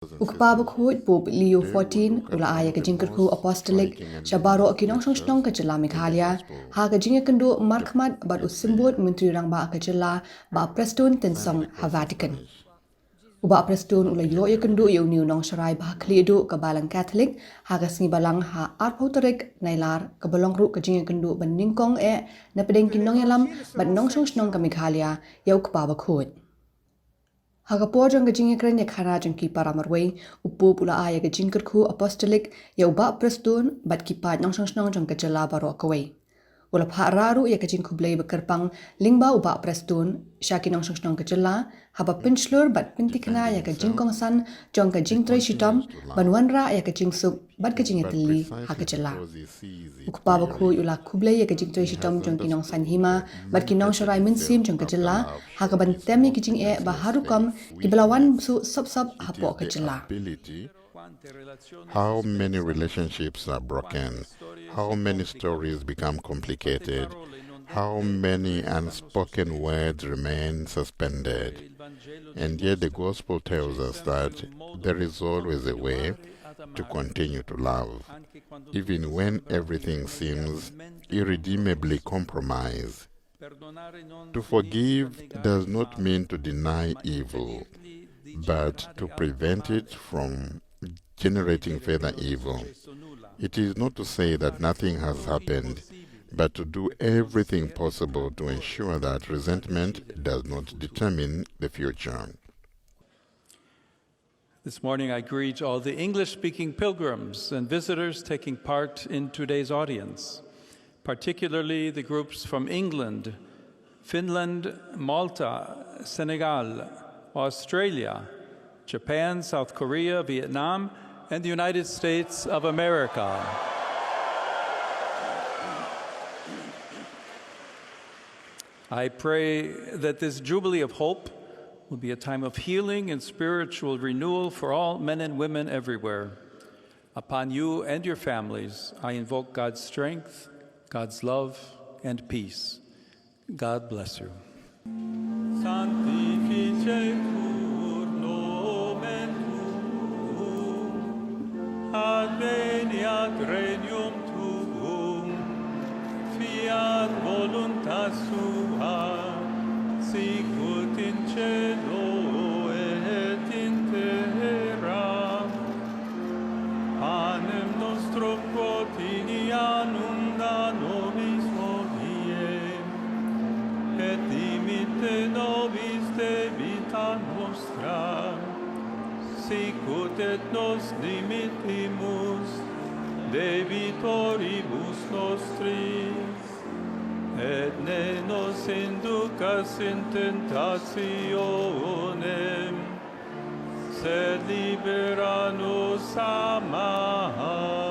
Ukpa Bakhuid Pope Leo XIV ula ke jingkyrkhu apostolic baroh nongshongshnong ke Jylla Meghalaya ke jingiakynduh markhmat bat Symbud Myntri Rangbah ke Jylla Bah Prestone Tynsong Vatican. Bah Prestone ula yakynduh new nongsharai Bakhuid ke balang Catholic ke singi balang apostolic nailar ke balongru ke jingiakynduh beningkong na pedeng kinong yalam bat nongshongshnong ke Meghalaya ukpa Bakhuid. Hagapor jang gajing ekran khana jang ki paramarway upo pula aya gajing Kyrkhu apostolic Bah Prestone bat kipat nongshongshnong jang Jylla baroh kaway. Ula raru gajing kublay bekerpang lyngba Bah Prestone syaki nongshongshnong Jylla haba pinslur bat pintikna gajing kongsan jang gajing tresitam banwanra gajing suk bat gajing eteli Jylla. Ukpa Bakhuid ula kublay gajing tresitam jang kinongsan hima bat kinong sharai minsim jang Jylla hagaban temi gajing baharukam kibelawan su sab hapo Jylla. How many relationships are broken, how many stories become complicated, how many unspoken words remain suspended. And yet the gospel tells us that there is always a way to continue to love, even when everything seems irredeemably compromised. To forgive does not mean to deny evil, but to prevent it from generating further evil. It is not to say that nothing has happened, but to do everything possible to ensure that resentment does not determine the future. This morning I greet all the English-speaking pilgrims and visitors taking part in today's audience, particularly the groups from England, Finland, Malta, Senegal, Australia, Japan, South Korea, Vietnam, and the United States of America. I pray that this Jubilee of Hope will be a time of healing and spiritual renewal for all men and women everywhere. Upon you and your families, I invoke God's strength, God's love, and peace. God bless you. Adveniat regnum tuum, fiat voluntas tua, sicut in cielo et in terra. Panem nostrum quotidianum da nobis hodie, et dimitte nobis debita nostra, sicut et nos dimittimus debitoribus nostris, et ne nos inducas in tentationem, sed libera nos a mal.